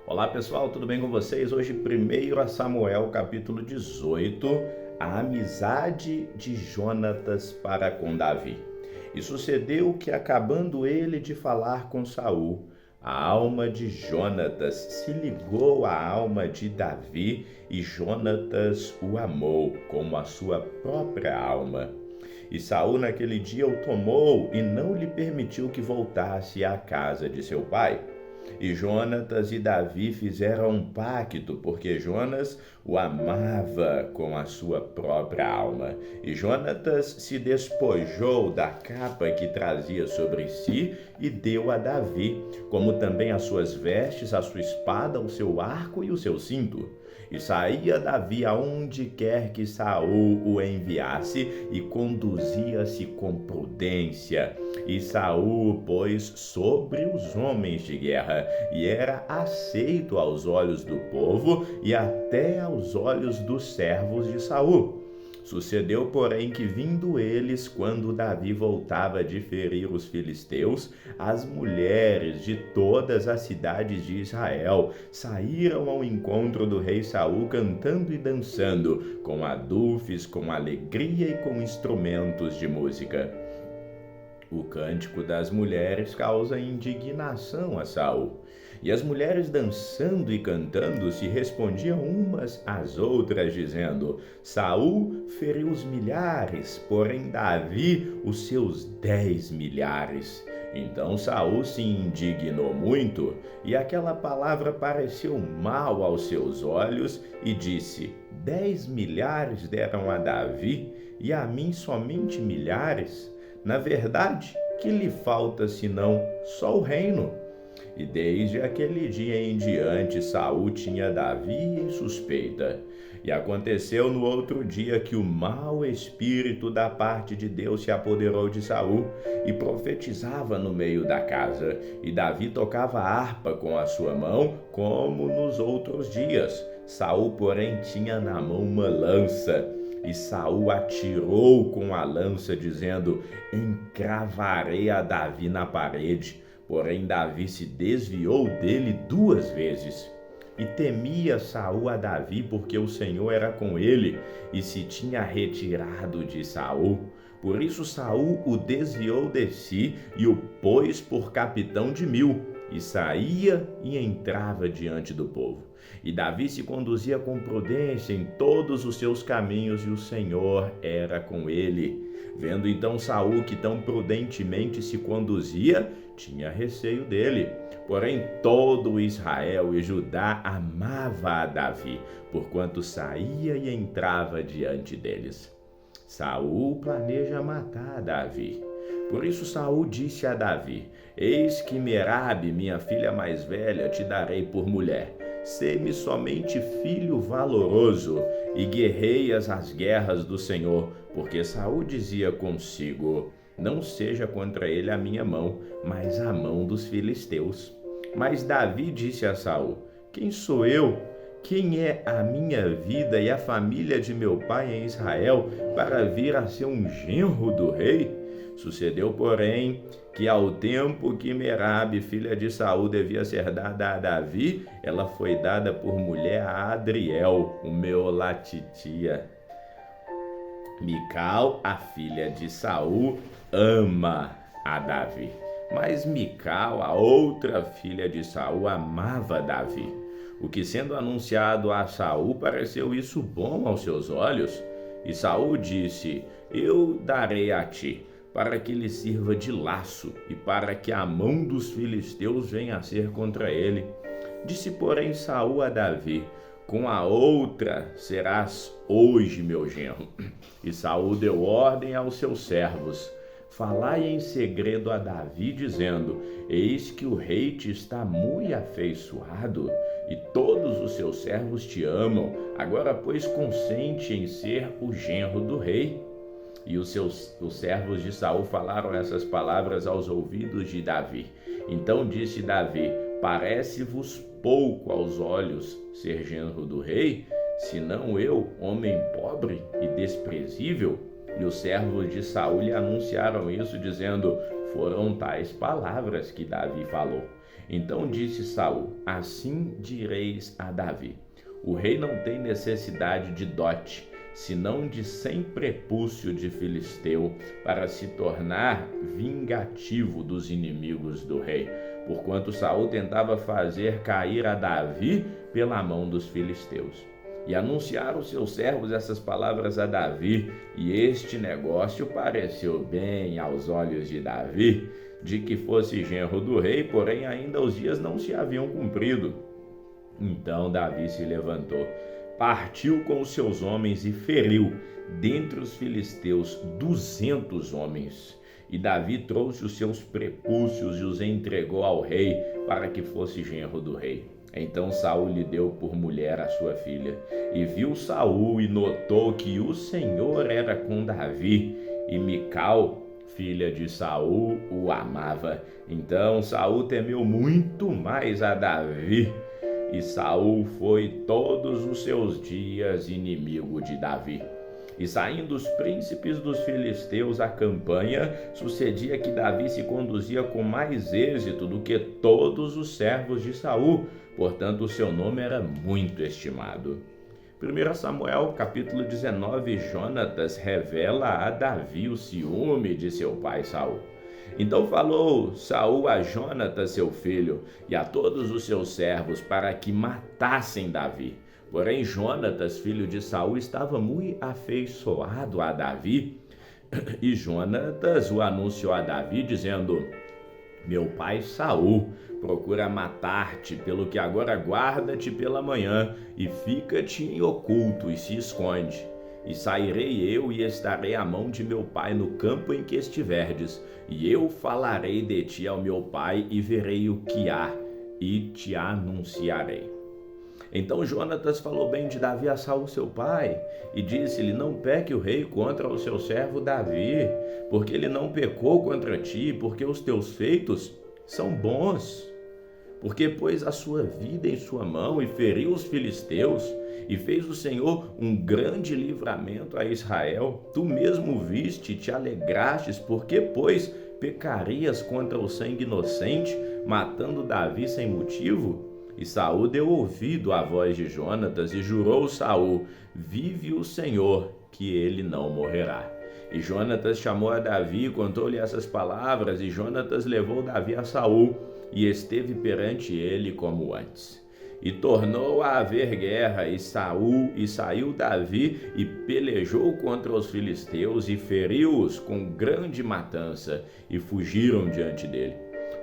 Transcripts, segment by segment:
Olá pessoal, tudo bem com vocês? Hoje 1 Samuel capítulo 18, a amizade de Jonatas para com Davi. E sucedeu que, acabando ele de falar com Saul, a alma de Jonatas se ligou à alma de Davi e Jonatas o amou como a sua própria alma. E Saul naquele dia o tomou e não lhe permitiu que voltasse à casa de seu pai. E Jonatas e Davi fizeram um pacto, porque Jonas o amava com a sua própria alma. E Jonatas se despojou da capa que trazia sobre si e deu a Davi, como também as suas vestes, a sua espada, o seu arco e o seu cinto. E saía Davi aonde quer que Saul o enviasse, e conduzia-se com prudência. E Saul o pôs sobre os homens de guerra, e era aceito aos olhos do povo e até aos olhos dos servos de Saul. Sucedeu, porém, que vindo eles, quando Davi voltava de ferir os filisteus, as mulheres de todas as cidades de Israel saíram ao encontro do rei Saul, cantando e dançando, com adufes, com alegria e com instrumentos de música. O cântico das mulheres causa indignação a Saul. E as mulheres, dançando e cantando, se respondiam umas às outras, dizendo: Saul feriu os milhares, porém Davi os seus 10 milhares. Então Saul se indignou muito, e aquela palavra pareceu mal aos seus olhos, e disse: 10 milhares deram a Davi, e a mim somente milhares? Na verdade, que lhe falta senão só o reino? E desde aquele dia em diante, Saul tinha Davi em suspeita. E aconteceu no outro dia que o mau espírito da parte de Deus se apoderou de Saul, e profetizava no meio da casa. E Davi tocava harpa com a sua mão, como nos outros dias. Saul, porém, tinha na mão uma lança. E Saul atirou com a lança, dizendo: encravarei a Davi na parede. Porém Davi se desviou dele 2 vezes. E temia Saul a Davi, porque o Senhor era com ele, e se tinha retirado de Saul. Por isso Saul o desviou de si, e o pôs por capitão de 1000, e saía e entrava diante do povo. E Davi se conduzia com prudência em todos os seus caminhos, e o Senhor era com ele. Vendo então Saul que tão prudentemente se conduzia, tinha receio dele. Porém todo Israel e Judá amava a Davi, porquanto saía e entrava diante deles. Saul planeja matar Davi. Por isso Saul disse a Davi: eis que Merabe, minha filha mais velha, te darei por mulher. Sê-me somente filho valoroso, e guerreias as guerras do Senhor. Porque Saul dizia consigo: não seja contra ele a minha mão, mas a mão dos filisteus. Mas Davi disse a Saul: quem sou eu? Quem é a minha vida e a família de meu pai em Israel, para vir a ser um genro do rei? Sucedeu, porém, que ao tempo que Merabe, filha de Saul, devia ser dada a Davi, ela foi dada por mulher a Adriel, o meolatitia. Mical, a filha de Saul, ama a Davi. Mas Mical, a outra filha de Saul, amava Davi. O que, sendo anunciado a Saul, pareceu isso bom aos seus olhos. E Saul disse: eu darei a ti, para que lhe sirva de laço, e para que a mão dos filisteus venha a ser contra ele. Disse, porém, Saul a Davi: com a outra serás hoje meu genro. E Saul deu ordem aos seus servos: falai em segredo a Davi, dizendo: eis que o rei te está muito afeiçoado, e todos os seus servos te amam. Agora, pois, consente em ser o genro do rei. E os servos de Saul falaram essas palavras aos ouvidos de Davi. Então disse Davi: parece-vos pouco aos olhos ser genro do rei, senão eu, homem pobre e desprezível? E os servos de Saul lhe anunciaram isso, dizendo: foram tais palavras que Davi falou. Então disse Saul: assim direis a Davi: o rei não tem necessidade de dote, senão de 100 prepúcio de filisteu, para se tornar vingativo dos inimigos do rei, porquanto Saul tentava fazer cair a Davi pela mão dos filisteus. E anunciaram seus servos essas palavras a Davi, e este negócio pareceu bem aos olhos de Davi, de que fosse genro do rei, porém ainda os dias não se haviam cumprido. Então Davi se levantou, partiu com os seus homens e feriu dentre os filisteus 200 homens. E Davi trouxe os seus prepúcios e os entregou ao rei, para que fosse genro do rei. Então Saul lhe deu por mulher a sua filha. E viu Saul e notou que o Senhor era com Davi, e Mical, filha de Saul, o amava. Então Saul temeu muito mais a Davi, e Saul foi todos os seus dias inimigo de Davi. E saindo os príncipes dos filisteus à campanha, sucedia que Davi se conduzia com mais êxito do que todos os servos de Saul, portanto o seu nome era muito estimado. 1 Samuel capítulo 19, Jonatas revela a Davi o ciúme de seu pai Saul. Então falou Saul a Jonatas seu filho e a todos os seus servos para que matassem Davi. Porém Jonatas, filho de Saul, estava muito afeiçoado a Davi, e Jonatas o anunciou a Davi, dizendo: meu pai Saul procura matar-te, pelo que agora guarda-te pela manhã, e fica-te em oculto, e se esconde. E sairei eu e estarei à mão de meu pai no campo em que estiverdes, e eu falarei de ti ao meu pai, e verei o que há, e te anunciarei. Então Jonatas falou bem de Davi a Saul seu pai, e disse-lhe: não peque o rei contra o seu servo Davi, porque ele não pecou contra ti, porque os teus feitos são bons. Porque pôs a sua vida em sua mão e feriu os filisteus, e fez o Senhor um grande livramento a Israel. Tu mesmo viste e te alegrastes, porque, pois, pecarias contra o sangue inocente, matando Davi sem motivo? E Saul deu ouvido à voz de Jonatas e jurou Saul: vive o Senhor, que ele não morrerá. E Jonatas chamou a Davi e contou-lhe essas palavras, e Jonatas levou Davi a Saul, e esteve perante ele como antes. E tornou a haver guerra, e saiu Davi e pelejou contra os filisteus, e feriu-os com grande matança, e fugiram diante dele.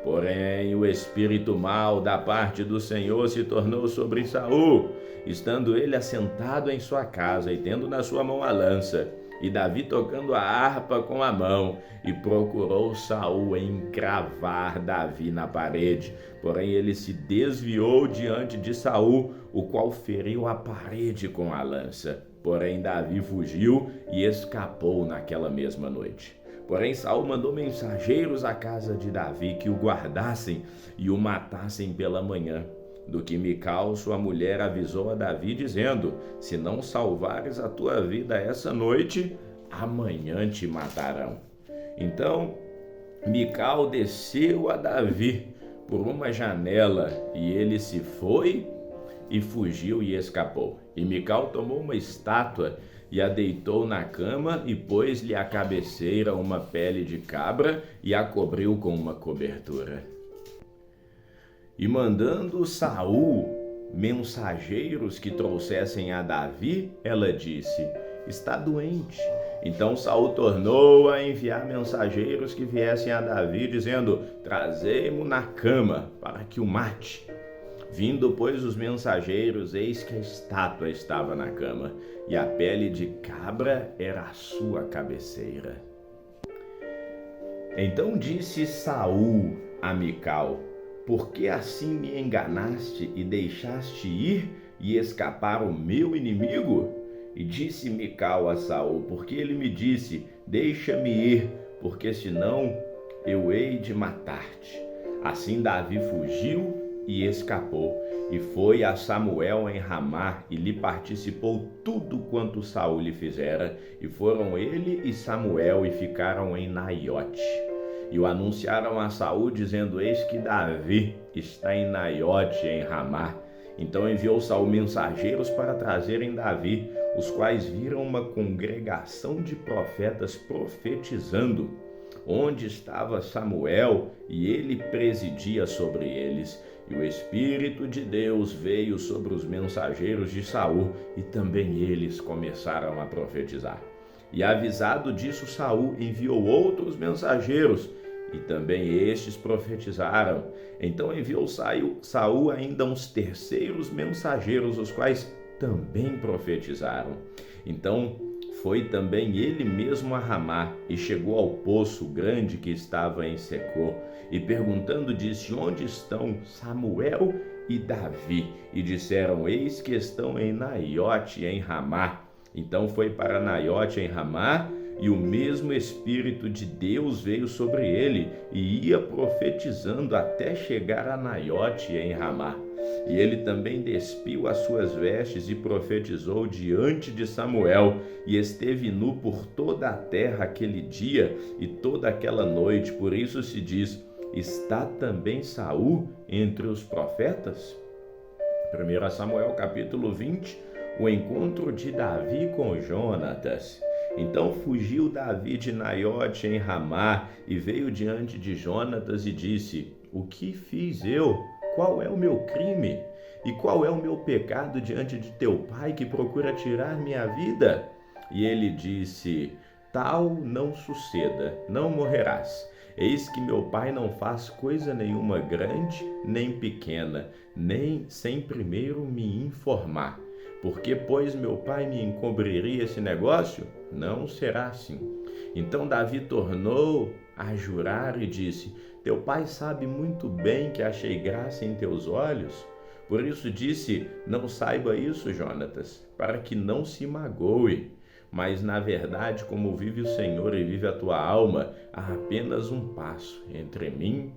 Porém, o espírito mau da parte do Senhor se tornou sobre Saul, estando ele assentado em sua casa e tendo na sua mão a lança, e Davi tocando a harpa com a mão, e procurou Saul encravar Davi na parede. Porém, ele se desviou diante de Saul, o qual feriu a parede com a lança. Porém, Davi fugiu e escapou naquela mesma noite. Porém, Saul mandou mensageiros à casa de Davi que o guardassem e o matassem pela manhã. Do que Mical, sua mulher, avisou a Davi, dizendo: se não salvares a tua vida essa noite, amanhã te matarão. Então, Mical desceu a Davi por uma janela, e ele se foi e fugiu e escapou. E Mical tomou uma estátua e a deitou na cama, e pôs-lhe à cabeceira uma pele de cabra e a cobriu com uma cobertura. E mandando Saul mensageiros que trouxessem a Davi, ela disse: está doente. Então Saul tornou a enviar mensageiros que viessem a Davi, dizendo: trazei-mo na cama para que o mate. Vindo, pois, os mensageiros, eis que a estátua estava na cama, e a pele de cabra era a sua cabeceira. Então disse Saul a Mical: por que assim me enganaste e deixaste ir e escapar o meu inimigo? E disse Mical a Saul: porque ele me disse: deixa-me ir, porque senão eu hei de matar-te. Assim Davi fugiu e escapou, e foi a Samuel em Ramá, e lhe participou tudo quanto Saul lhe fizera, e foram ele e Samuel e ficaram em Naiote. e o anunciaram a Saul, dizendo: eis que Davi está em Naiote, em Ramá. Então enviou Saul mensageiros para trazerem Davi, os quais viram uma congregação de profetas profetizando, onde estava Samuel, e ele presidia sobre eles. E o Espírito de Deus veio sobre os mensageiros de Saul, e também eles começaram a profetizar. E avisado disso, Saul enviou outros mensageiros, e também estes profetizaram. Então enviou Saul ainda uns terceiros mensageiros, os quais também profetizaram. Então foi também ele mesmo a Ramá, e chegou ao poço grande que estava em Secô, e perguntando disse: onde estão Samuel e Davi? E disseram: eis que estão em Naiote, em Ramá. Então foi para Naiote, em Ramá, e o mesmo Espírito de Deus veio sobre ele, e ia profetizando até chegar a Naiote, em Ramá. E ele também despiu as suas vestes e profetizou diante de Samuel, e esteve nu por toda a terra aquele dia e toda aquela noite. Por isso se diz: está também Saul entre os profetas? 1 Samuel capítulo 20, o encontro de Davi com Jonatas. Então fugiu Davi de Naiote, em Ramá, e veio diante de Jonatas e disse: o que fiz eu? Qual é o meu crime? E qual é o meu pecado diante de teu pai, que procura tirar minha vida? E ele disse: tal não suceda, não morrerás. Eis que meu pai não faz coisa nenhuma grande nem pequena, nem sem primeiro me informar. Porque, pois, meu pai me encobriria esse negócio? Não será assim. Então Davi tornou a jurar e disse: teu pai sabe muito bem que achei graça em teus olhos. Por isso disse: não saiba isso, Jonatas, para que não se magoe. Mas, na verdade, como vive o Senhor e vive a tua alma, há apenas um passo entre mim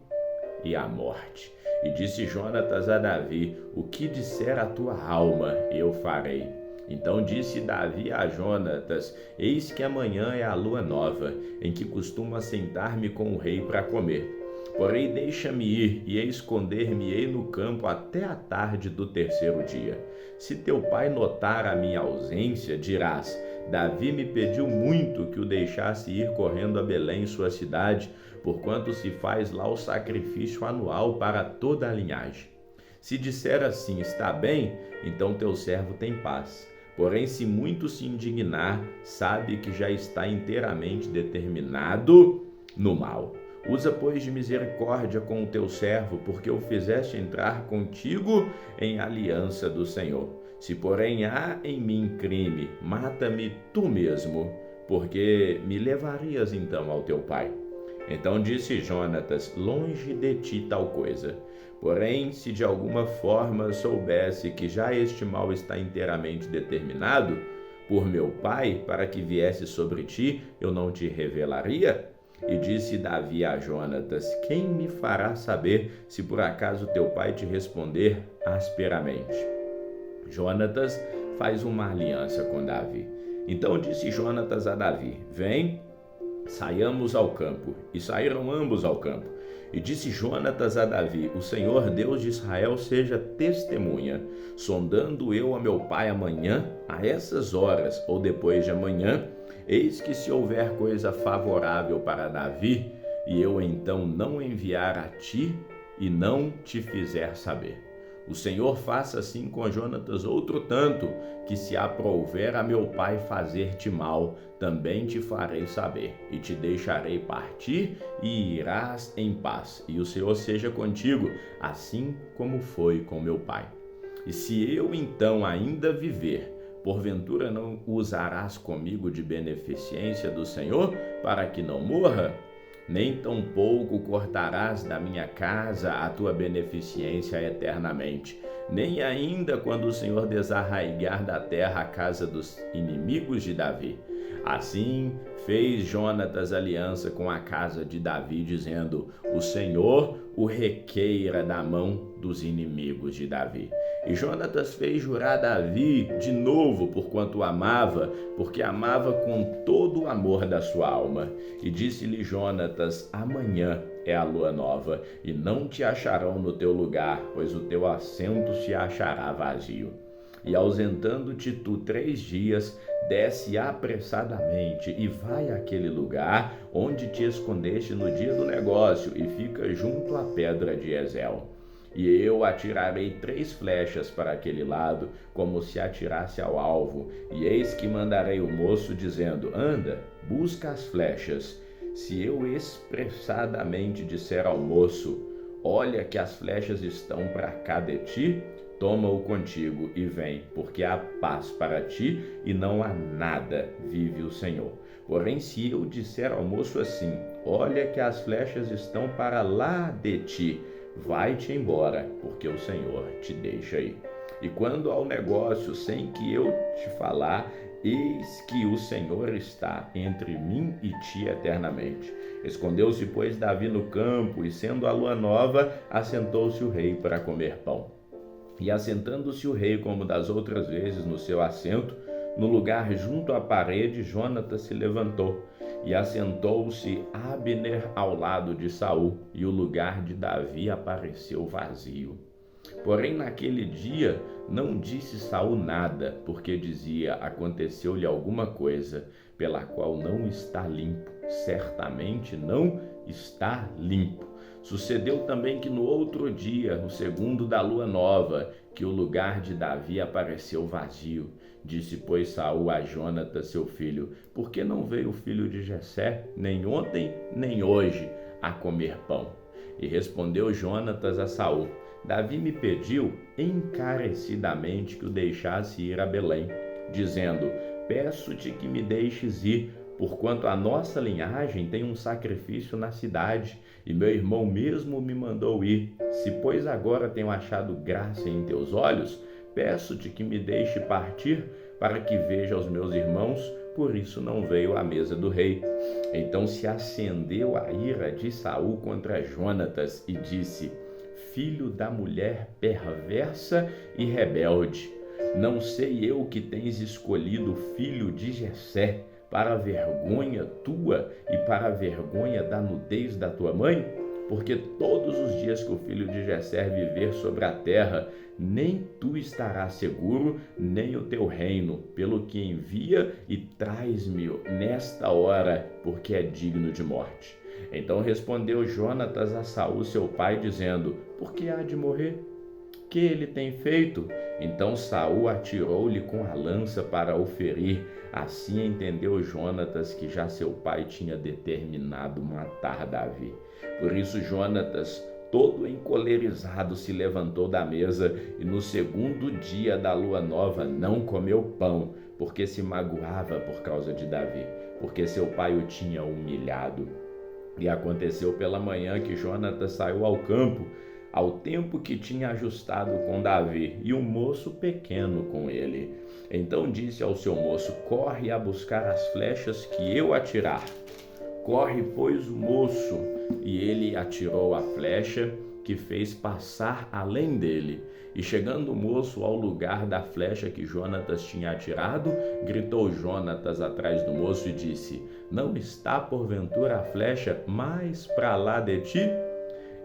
e a morte. E disse Jonatas a Davi: o que disser a tua alma, eu farei. Então disse Davi a Jonatas: eis que amanhã é a lua nova, em que costumo assentar-me com o rei para comer. Porém deixa-me ir, e esconder-me-ei no campo até a tarde do terceiro dia. Se teu pai notar a minha ausência, dirás: Davi me pediu muito que o deixasse ir correndo a Belém, sua cidade, porquanto se faz lá o sacrifício anual para toda a linhagem. Se disser assim: está bem, então teu servo tem paz. Porém, se muito se indignar, sabe que já está inteiramente determinado no mal. Usa, pois, de misericórdia com o teu servo, porque o fizeste entrar contigo em aliança do Senhor. Se, porém, há em mim crime, mata-me tu mesmo, porque me levarias então ao teu pai. Então disse Jonatas: longe de ti tal coisa. Porém, se de alguma forma soubesse que já este mal está inteiramente determinado por meu pai, para que viesse sobre ti, eu não te revelaria? E disse Davi a Jonatas: quem me fará saber se por acaso teu pai te responder asperamente? Jonatas faz uma aliança com Davi. Então disse Jonatas a Davi: vem, saiamos ao campo. E saíram ambos ao campo. E disse Jonatas a Davi: o Senhor Deus de Israel seja testemunha, sondando eu a meu pai amanhã, a essas horas, ou depois de amanhã, eis que se houver coisa favorável para Davi, e eu então não enviar a ti e não te fizer saber. O Senhor faça assim com Jonatas outro tanto, que se aprouver a meu pai fazer-te mal, também te farei saber, e te deixarei partir, e irás em paz, e o Senhor seja contigo, assim como foi com meu pai. E se eu então ainda viver, porventura não usarás comigo de beneficência do Senhor, para que não morra? Nem tampouco cortarás da minha casa a tua beneficência eternamente, nem ainda quando o Senhor desarraigar da terra a casa dos inimigos de Davi. Assim fez Jonatas aliança com a casa de Davi, dizendo: o Senhor o requeira da mão dos inimigos de Davi. E Jonatas fez jurar Davi de novo, porquanto o amava, porque amava com todo o amor da sua alma. E disse-lhe Jonatas: amanhã é a lua nova, e não te acharão no teu lugar, pois o teu assento se achará vazio. E ausentando-te tu 3 dias, desce apressadamente e vai àquele lugar onde te escondeste no dia do negócio, e fica junto à pedra de Ezel. E eu atirarei 3 flechas para aquele lado, como se atirasse ao alvo, e eis que mandarei o moço, dizendo: anda, busca as flechas. Se eu expressadamente disser ao moço: olha que as flechas estão para cá de ti, toma-o contigo e vem, porque há paz para ti e não há nada, vive o Senhor. Porém, se eu disser ao moço assim: olha que as flechas estão para lá de ti, vai-te embora, porque o Senhor te deixa aí. E quando ao negócio, sem que eu te falar, eis que o Senhor está entre mim e ti eternamente. Escondeu-se, pois, Davi no campo, e sendo a lua nova, assentou-se o rei para comer pão. E assentando-se o rei, como das outras vezes, no seu assento, no lugar junto à parede, Jonatas se levantou, e assentou-se Abner ao lado de Saul, e o lugar de Davi apareceu vazio. Porém, naquele dia, não disse Saul nada, porque dizia: aconteceu-lhe alguma coisa pela qual não está limpo, certamente não está limpo. Sucedeu também que no outro dia, no segundo da lua nova, que o lugar de Davi apareceu vazio. Disse, pois, Saul a Jonatas, seu filho: por que não veio o filho de Jessé, nem ontem, nem hoje, a comer pão? E respondeu Jonatas a Saul: Davi me pediu encarecidamente que o deixasse ir a Belém, dizendo: peço-te que me deixes ir, porquanto a nossa linhagem tem um sacrifício na cidade, e meu irmão mesmo me mandou ir. Se, pois, agora tenho achado graça em teus olhos, peço-te que me deixe partir, para que veja os meus irmãos, por isso não veio à mesa do rei. Então se acendeu a ira de Saul contra Jonatas, e disse: filho da mulher perversa e rebelde, não sei eu que tens escolhido o filho de Jessé, para a vergonha tua e para a vergonha da nudez da tua mãe? Porque todos os dias que o filho de Jessé viver sobre a terra, nem tu estarás seguro, nem o teu reino, pelo que envia e traz-me nesta hora, porque é digno de morte. Então respondeu Jonatas a Saul, seu pai, dizendo: por que há de morrer? Que ele tem feito? Então Saul atirou-lhe com a lança para o ferir. Assim entendeu Jonatas que já seu pai tinha determinado matar Davi. Por isso Jonatas, todo encolerizado, se levantou da mesa, e no segundo dia da lua nova não comeu pão, porque se magoava por causa de Davi, porque seu pai o tinha humilhado. E aconteceu pela manhã que Jonatas saiu ao campo, ao tempo que tinha ajustado com Davi, e um moço pequeno com ele. Então disse ao seu moço: corre a buscar as flechas que eu atirar. Corre, pois, o moço, e ele atirou a flecha, que fez passar além dele. E chegando o moço ao lugar da flecha que Jonatas tinha atirado, gritou Jonatas atrás do moço e disse: não está porventura a flecha mais para lá de ti?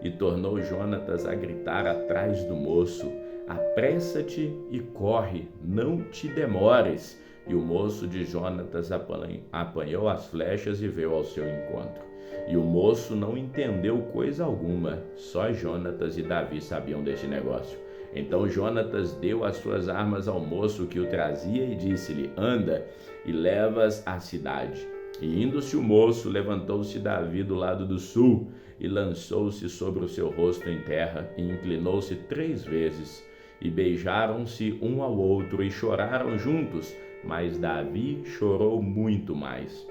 E tornou Jonatas a gritar atrás do moço: apressa-te e corre, não te demores. E o moço de Jonatas apanhou as flechas e veio ao seu encontro. E o moço não entendeu coisa alguma, só Jonatas e Davi sabiam deste negócio. Então Jonatas deu as suas armas ao moço que o trazia e disse-lhe: anda e levas à cidade. E indo-se o moço, levantou-se Davi do lado do sul, e lançou-se sobre o seu rosto em terra, e inclinou-se 3 vezes. E beijaram-se um ao outro, e choraram juntos, mas Davi chorou muito mais.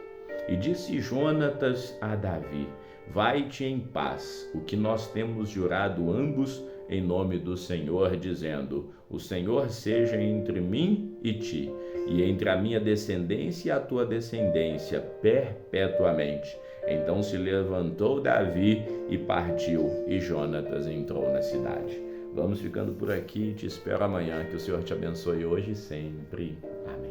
E disse Jonatas a Davi: Vai-te em paz, o que nós temos jurado ambos em nome do Senhor, dizendo: o Senhor seja entre mim e ti, e entre a minha descendência e a tua descendência, perpetuamente. Então se levantou Davi e partiu, e Jonatas entrou na cidade. Vamos ficando por aqui, te espero amanhã, que o Senhor te abençoe hoje e sempre. Amém.